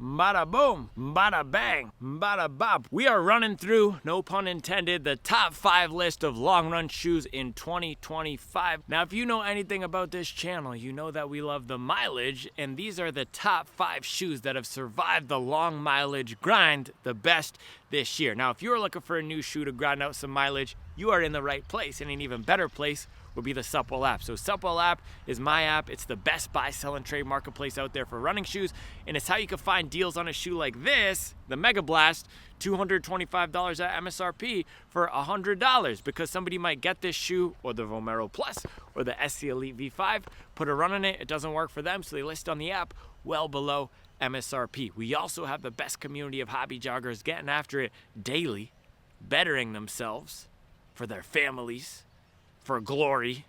bada boom, bada bang, bada bop. We are running through, no pun intended, the top 5 list of long run shoes in 2025. Now, if you know anything about this channel, you know that we love the mileage, and these are the top 5 shoes that have survived the long mileage grind the best this year. Now, if you're looking for a new shoe to grind out some mileage, you are in the right place, and an even better place would be the Supple app. So Supple app is my app. It's the best buy, sell, and trade marketplace out there for running shoes, and it's how you can find deals on a shoe like this, the Megablast, $225 at MSRP for $100, because somebody might get this shoe or the Vomero Plus or the SC Elite V5, put a run on it, it doesn't work for them, so they list on the app well below MSRP. We also have the best community of hobby joggers getting after it daily, bettering themselves for their families, for glory,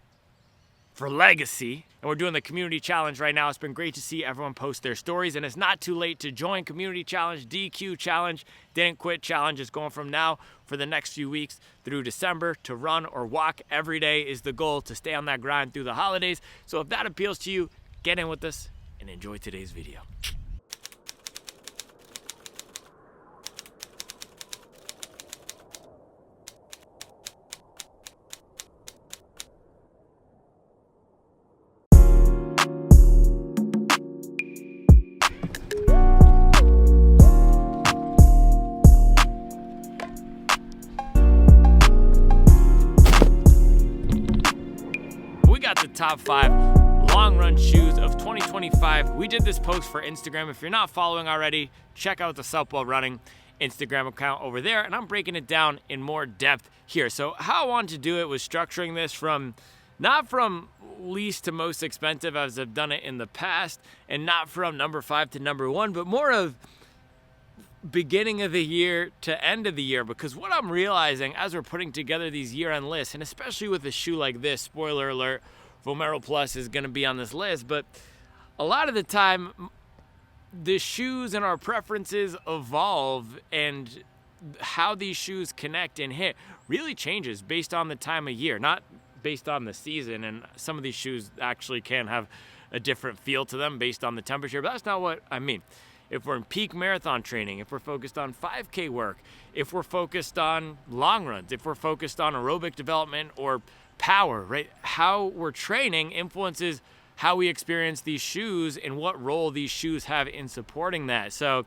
for legacy. And we're doing the community challenge right now. It's been great to see everyone post their stories, and it's not too late to join community challenge. DQ challenge, didn't quit challenge is going from now for the next few weeks through December. To run or walk every day is the goal, to stay on that grind through the holidays. So if that appeals to you, get in with us and enjoy today's video. The top 5 long run shoes of 2025. We did this post for Instagram. If you're not following already, check out the Supple Running Instagram account over there, and I'm breaking it down in more depth here. So how I wanted to do it was structuring this from not from least to most expensive as I've done it in the past, and not from number 5 to number 1, but more of beginning of the year to end of the year. Because what I'm realizing as we're putting together these year-end lists, and especially with a shoe like this, spoiler alert, Vomero Plus is going to be on this list, but a lot of the time the shoes and our preferences evolve, and how these shoes connect and hit really changes based on the time of year, not based on the season. And some of these shoes actually can have a different feel to them based on the temperature, but that's not what I mean. If we're in peak marathon training, if we're focused on 5K work, if we're focused on long runs, if we're focused on aerobic development or power, right? How we're training influences how we experience these shoes and what role these shoes have in supporting that. So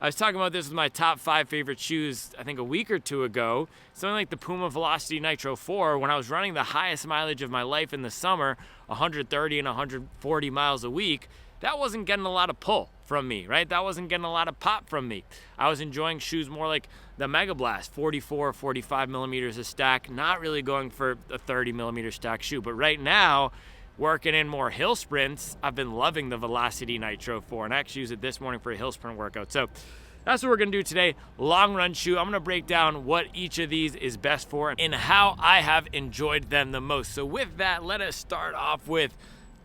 I was talking about this with my top 5 favorite shoes, I think a week or two ago. Something like the Puma Velocity Nitro 4, when I was running the highest mileage of my life in the summer, 130 and 140 miles a week, that wasn't getting a lot of pull from me, right? That wasn't getting a lot of pop from me. I was enjoying shoes more like the Megablast, 44, 45 millimeters a stack, not really going for a 30 millimeter stack shoe. But right now, working in more hill sprints, I've been loving the Velocity Nitro 4, and I actually used it this morning for a hill sprint workout. So that's what we're gonna do today, long run shoe. I'm gonna break down what each of these is best for and how I have enjoyed them the most. So with that, let us start off with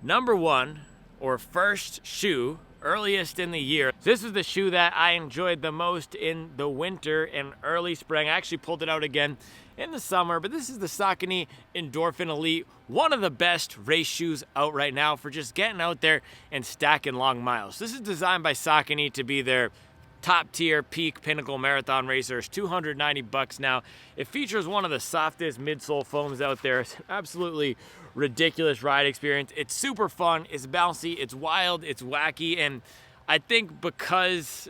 number 1, or first shoe, earliest in the year. This is the shoe that I enjoyed the most in the winter and early spring. I actually pulled it out again in the summer, but this is the Saucony Endorphin Elite, one of the best race shoes out right now for just getting out there and stacking long miles. This is designed by Saucony to be their top tier peak pinnacle marathon racers. $290 now. It features one of the softest midsole foams out there. It's absolutely ridiculous ride experience. It's super fun, it's bouncy, it's wild, it's wacky, and I think because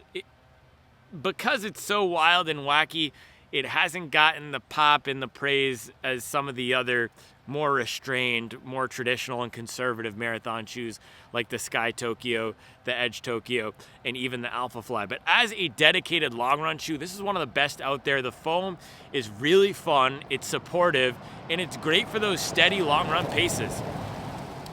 it's so wild and wacky, it hasn't gotten the pop and the praise as some of the other more restrained, more traditional and conservative marathon shoes like the Sky Tokyo, the Edge Tokyo, and even the Alpha Fly. But as a dedicated long run shoe, this is one of the best out there. The foam is really fun, it's supportive, and it's great for those steady long run paces.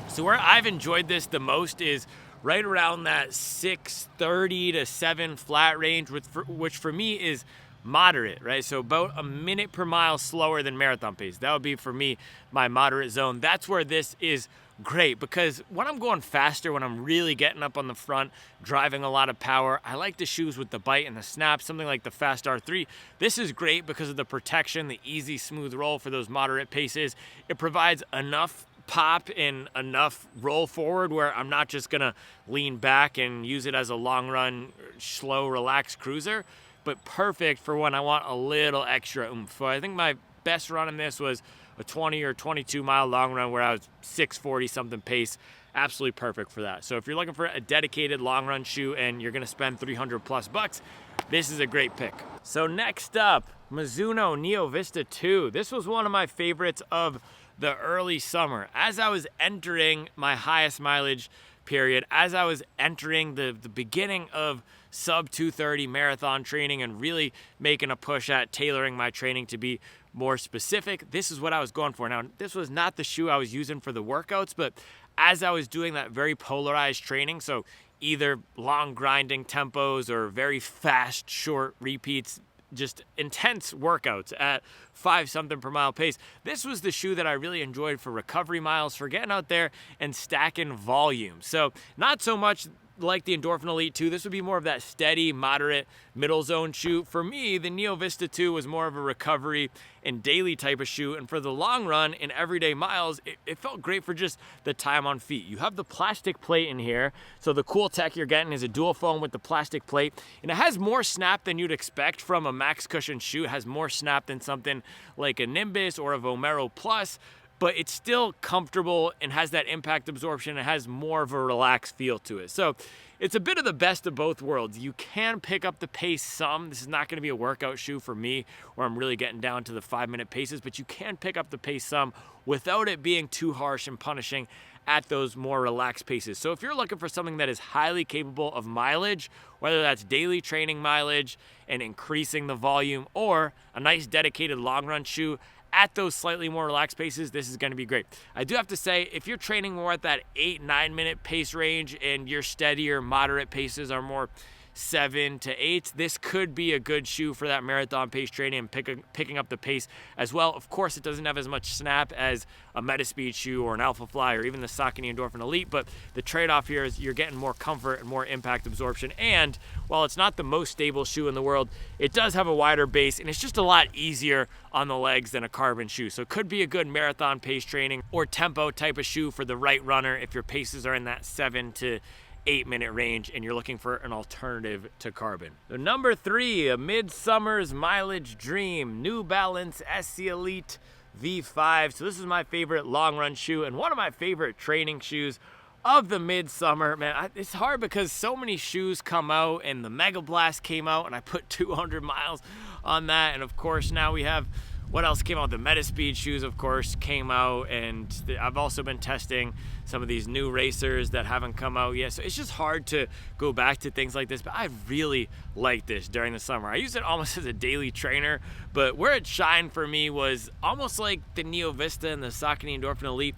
So where I've enjoyed this the most is right around that 6:30 to 7 flat range, which for me is moderate, right? So about a minute per mile slower than marathon pace. That would be for me my moderate zone. That's where this is great, because when I'm going faster, when I'm really getting up on the front, driving a lot of power, I like the shoes with the bite and the snap, something like the Fast R3. This is great because of the protection, the easy, smooth roll for those moderate paces. It provides enough pop and enough roll forward where I'm not just gonna lean back and use it as a long run, slow, relaxed cruiser, but perfect for when I want a little extra oomph. So I think my best run in this was a 20 or 22 mile long run where I was 640 something pace. Absolutely perfect for that. So if you're looking for a dedicated long run shoe and you're gonna spend 300 plus bucks, this is a great pick. So next up, Mizuno Neo Vista 2. This was one of my favorites of the early summer. As I was entering my highest mileage period, as I was entering the beginning of sub 230 marathon training and really making a push at tailoring my training to be more specific, this is what I was going for. Now, this was not the shoe I was using for the workouts, but as I was doing that very polarized training, so either long grinding tempos or very fast, short repeats, just intense workouts at 5 something per mile pace, this was the shoe that I really enjoyed for recovery miles, for getting out there and stacking volume. So not so much like the Endorphin Elite 2, this would be more of that steady, moderate, middle zone shoe. For me, the Neo Vista 2 was more of a recovery and daily type of shoe, and for the long run in everyday miles, it felt great for just the time on feet. You have the plastic plate in here, so the cool tech you're getting is a dual foam with the plastic plate, and it has more snap than you'd expect from a max cushion shoe. It has more snap than something like a Nimbus or a Vomero Plus, but it's still comfortable and has that impact absorption. It has more of a relaxed feel to it. So it's a bit of the best of both worlds. You can pick up the pace some. This is not going to be a workout shoe for me where I'm really getting down to the 5-minute paces, but you can pick up the pace some without it being too harsh and punishing at those more relaxed paces. So if you're looking for something that is highly capable of mileage, whether that's daily training mileage and increasing the volume, or a nice dedicated long run shoe at those slightly more relaxed paces, this is going to be great. I do have to say, if you're training more at that 8-9 minute pace range and your steadier moderate paces are more 7 to 8, this could be a good shoe for that marathon pace training and picking up the pace as well. Of course, it doesn't have as much snap as a Metaspeed shoe or an Alpha Fly or even the Saucony Endorphin Elite, but the trade-off here is you're getting more comfort and more impact absorption. And while it's not the most stable shoe in the world, it does have a wider base and it's just a lot easier on the legs than a carbon shoe. So it could be a good marathon pace training or tempo type of shoe for the right runner if your paces are in that 7 to 8-minute range and you're looking for an alternative to carbon. So number 3, a midsummer's mileage dream, New Balance SC Elite V5. So this is my favorite long run shoe and one of my favorite training shoes of the midsummer. Man, it's hard because so many shoes come out, and the Megablast came out and I put 200 miles on that, and of course now we have what else came out? The Metaspeed shoes, of course, came out, and I've also been testing some of these new racers that haven't come out yet. So it's just hard to go back to things like this, but I really like this during the summer. I use it almost as a daily trainer, but where it shined for me was almost like the Neo Vista and the Saucony Endorphin Elite,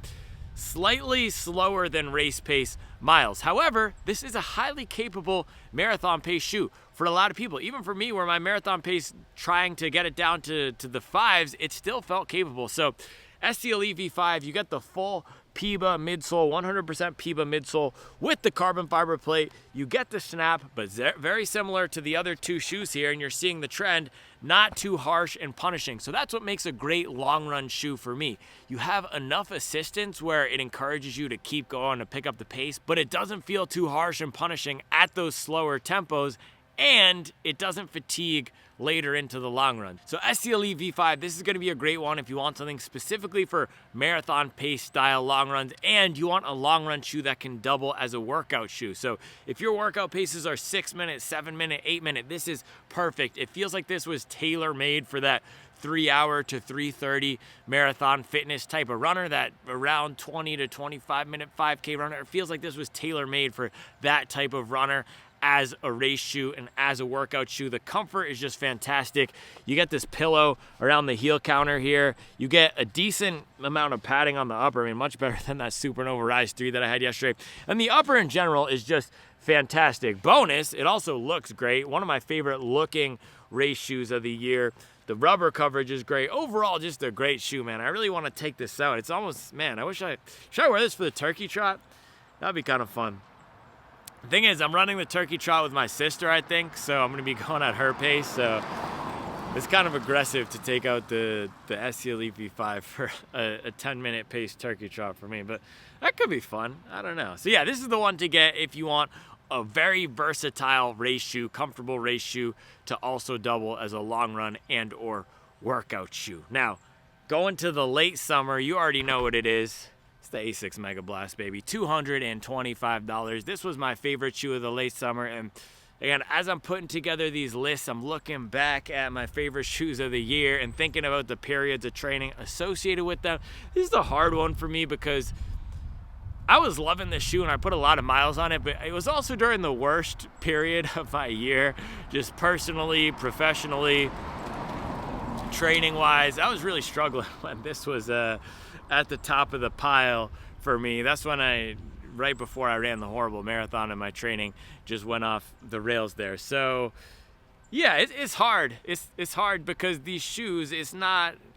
slightly slower than race pace miles. However, this is a highly capable marathon pace shoe for a lot of people. Even for me, where my marathon pace, trying to get it down to the 5s, it still felt capable. So SC Elite V5, you get the full PIBA midsole, 100% PIBA midsole with the carbon fiber plate. You get the snap, but very similar to the other 2 shoes here, and you're seeing the trend, not too harsh and punishing. So that's what makes a great long run shoe for me. You have enough assistance where it encourages you to keep going, to pick up the pace, but it doesn't feel too harsh and punishing at those slower tempos, and it doesn't fatigue later into the long run. So SC Elite V5, this is going to be a great one if you want something specifically for marathon pace style long runs and you want a long run shoe that can double as a workout shoe. So if your workout paces are 6 minutes, 7 minute, 8 minute, this is perfect. It feels like this was tailor made for that 3-hour to 3:30 marathon fitness type of runner, that around 20 to 25 minute 5K runner. It feels like this was tailor made for that type of runner as a race shoe and as a workout shoe. The comfort is just fantastic. You get this pillow around the heel counter here. You get a decent amount of padding on the upper. I mean, much better than that Supernova Rise 3 that I had yesterday. And the upper in general is just fantastic. Bonus, it also looks great. One of my favorite looking race shoes of the year. The rubber coverage is great. Overall, just a great shoe, man. I really want to take this out. It's almost, man, should I wear this for the turkey trot? That'd be kind of fun. The thing is, I'm running the turkey trot with my sister, I think, so I'm going to be going at her pace, so It's kind of aggressive to take out the SC Elite V5 for a 10-minute pace turkey trot for me, but that could be fun. I don't know. So yeah, this is the one to get if you want a very versatile race shoe, comfortable race shoe to also double as a long run and or workout shoe. Now, going to the late summer, you already know what it is. It's the Asics Megablast, baby. $225. This was my favorite shoe of the late summer, and again, as I'm putting together these lists, I'm looking back at my favorite shoes of the year and thinking about the periods of training associated with them. This is a hard one for me because I was loving this shoe and I put a lot of miles on it, but it was also during the worst period of my year, just personally, professionally, training-wise. I was really struggling when this was at the top of the pile for me. That's when right before I ran the horrible marathon in my training, just went off the rails there. So yeah, it's hard. It's hard because these shoes,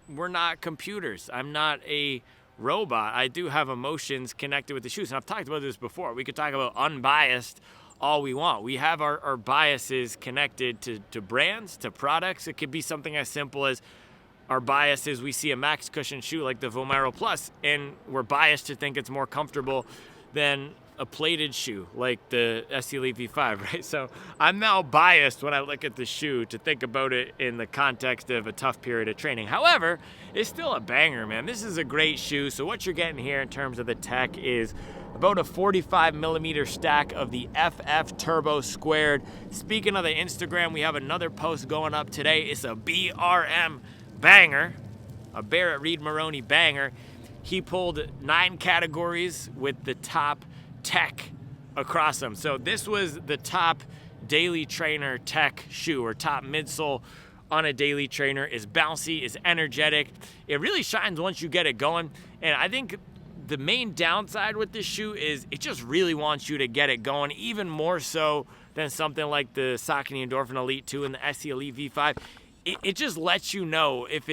we're not computers. I'm not a robot. I do have emotions connected with the shoes. And I've talked about this before. We could talk about unbiased all we want. We have our biases connected to brands, to products. It could be something as simple as our bias is we see a max cushion shoe like the Vomero Plus, and we're biased to think it's more comfortable than a plated shoe like the SC Elite V5, right? So I'm now biased when I look at the shoe to think about it in the context of a tough period of training. However, it's still a banger, man. This is a great shoe. So what you're getting here in terms of the tech is about a 45 millimeter stack of the FF Turbo Squared. Speaking of the Instagram, we have another post going up today. It's a BRM banger, a Barrett Reed Maroney banger. He pulled 9 categories with the top tech across them. So this was the top daily trainer tech shoe, or top midsole on a daily trainer. Is bouncy, is energetic. It really shines once you get it going. And I think the main downside with this shoe is it just really wants you to get it going, even more so than something like the Saucony Endorphin Elite 2 and the SC Elite V5. It just lets you know if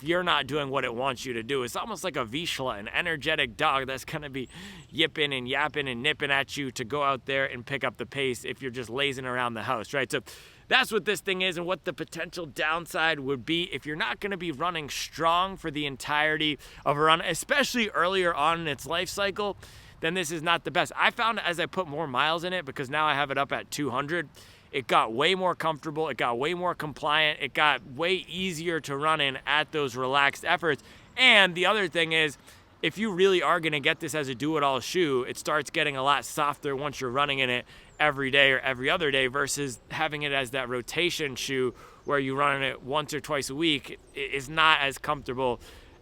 you're not doing what it wants you to do. It's almost like a Vizsla, an energetic dog that's going to be yipping and yapping and nipping at you to go out there and pick up the pace if you're just lazing around the house, right? So that's what this thing is, and what the potential downside would be if you're not going to be running strong for the entirety of a run, especially earlier on in its life cycle, then this is not the best. I found as I put more miles in it, because now I have it up at 200, it got way more comfortable, it got way more compliant, it got way easier to run in at those relaxed efforts. And the other thing is, if you really are gonna get this as a do-it-all shoe, it starts getting a lot softer once you're running in it every day or every other day, versus having it as that rotation shoe where you run in it once or twice a week. It is not as comfortable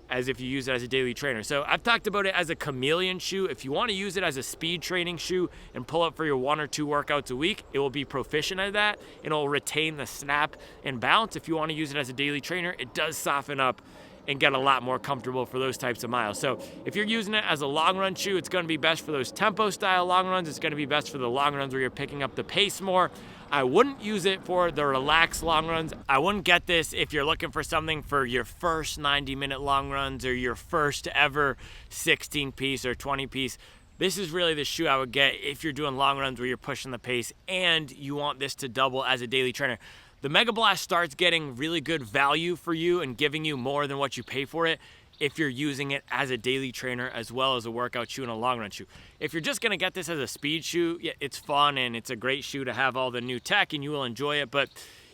as if you use it as a daily trainer. So I've talked about it as a chameleon shoe. If you want to use it as a speed training shoe and pull up for your 1 or 2 workouts a week, it will be proficient at that, and it'll retain the snap and bounce. If you want to use it as a daily trainer, it does soften up and get a lot more comfortable for those types of miles. So if you're using it as a long run shoe, it's going to be best for those tempo style long runs. It's going to be best for the long runs where you're picking up the pace more. I wouldn't use it for the relaxed long runs. I wouldn't get this if you're looking for something for your first 90-minute long runs or your first ever 16-piece or 20-piece. This is really the shoe I would get if you're doing long runs where you're pushing the pace and you want this to double as a daily trainer. The Megablast starts getting really good value for you and giving you more than what you pay for it if you're using it as a daily trainer as well as a workout shoe and a long run shoe. If you're just gonna get this as a speed shoe, yeah, it's fun and it's a great shoe to have all the new tech and you will enjoy it, but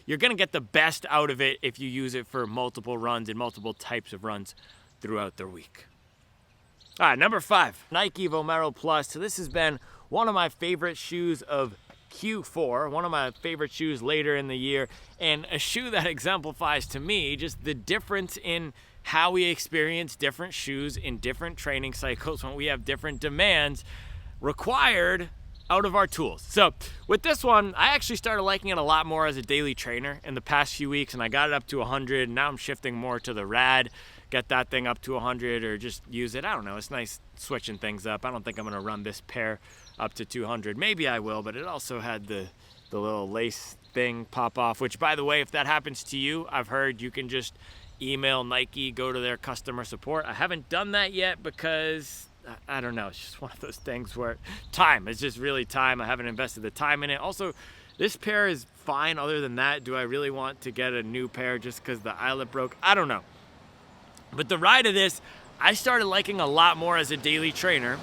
you're gonna get the best out of it if you use it for multiple runs and multiple types of runs throughout the week. All right, number 5, Nike Vomero Plus. So this has been one of my favorite shoes of Q4, one of my favorite shoes later in the year, and a shoe that exemplifies to me just the difference in how we experience different shoes in different training cycles when we have different demands required out of our tools. So with this one, I actually started liking it a lot more as a daily trainer in the past few weeks, and I got it up to 100, and now I'm shifting more to the Rad, get that thing up to 100 or just use it. I don't know, it's nice switching things up. I don't think I'm gonna run this pair up to 200. Maybe I will, but it also had the little lace thing pop off, which, by the way, if that happens to you, I've heard you can just email Nike, go to their customer support. I haven't done that yet because I don't know, it's just one of those things where time, it's just really time. I haven't invested the time in it. Also, This pair is fine. Other than that, do I really want to get a new pair just because the eyelet broke? I don't know. But the ride of this, I started liking a lot more as a daily trainer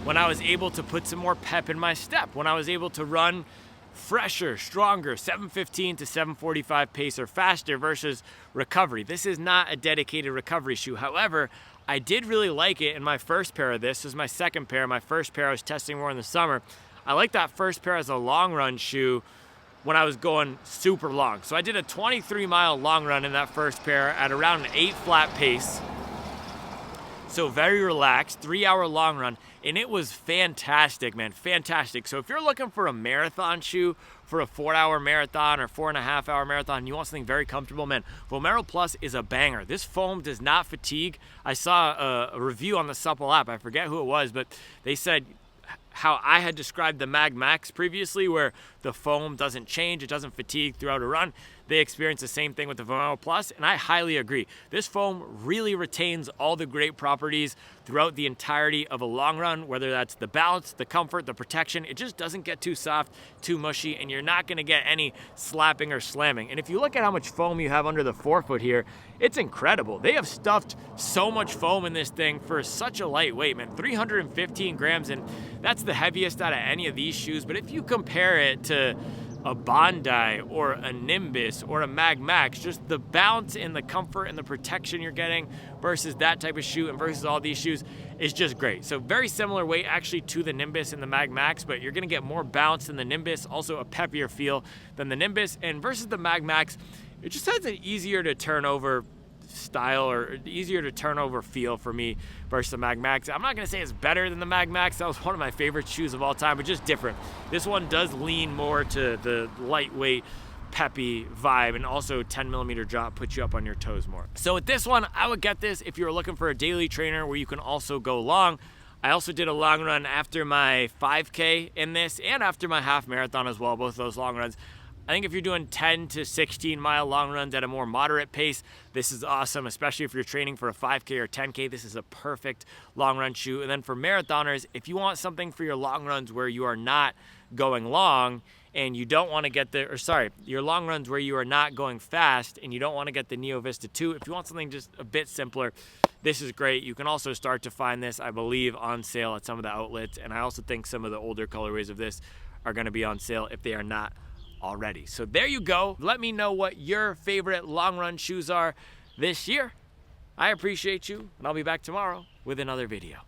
when I was able to put some more pep in my step, when I was able to run fresher, stronger, 7:15 to 7:45 pace or faster versus recovery. This is not a dedicated recovery shoe. However, I did really like it in my first pair of this. This is my second pair. My first pair I was testing more in the summer. I like that first pair as a long run shoe when I was going super long. So I did a 23-mile long run in that first pair at around an 8 flat pace. So very relaxed, 3-hour long run, and it was fantastic, man, fantastic. So if you're looking for a marathon shoe for a 4-hour marathon or 4.5-hour marathon, and you want something very comfortable, man, Vomero Plus is a banger. This foam does not fatigue. I saw a review on the Supple app, I forget who it was, but they said how I had described the Mag Max previously, where the foam doesn't change, it doesn't fatigue throughout a run. They experience the same thing with the Vomero Plus, and I highly agree. This foam really retains all the great properties throughout the entirety of a long run, whether that's the balance, the comfort, the protection. It just doesn't get too soft, too mushy, and you're not gonna get any slapping or slamming. And if you look at how much foam you have under the forefoot here, it's incredible. They have stuffed so much foam in this thing for such a lightweight, man. 315 grams, and that's the heaviest out of any of these shoes. But if you compare it to a Bondi or a Nimbus or a Mag Max, just the balance and the comfort and the protection you're getting versus that type of shoe and versus all these shoes is just great. So very similar weight actually to the Nimbus and the Mag Max, but you're gonna get more bounce than the Nimbus, also a peppier feel than the Nimbus. And versus the Mag Max, it just has an easier to turn over style or easier to turn over feel for me versus the Mag Max. I'm not gonna say it's better than the Mag Max. That was one of my favorite shoes of all time, but just different. This one does lean more to the lightweight, peppy vibe, and also 10mm drop puts you up on your toes more. So with this one, I would get this if you're looking for a daily trainer where you can also go long. I also did a long run after my 5K in this and after my half marathon as well, both of those long runs. I think if you're doing 10 to 16 mile long runs at a more moderate pace, this is awesome, especially if you're training for a 5K or 10K. This is a perfect long run shoe. And then for marathoners, if you want something for your long runs where you are not going long and you don't want to get your long runs where you are not going fast and you don't want to get the Neo Vista 2, if you want something just a bit simpler, this is great. You can also start to find this, I believe, on sale at some of the outlets. And I also think some of the older colorways of this are going to be on sale if they are not already. So there you go. Let me know what your favorite long run shoes are this year. I appreciate you, and I'll be back tomorrow with another video.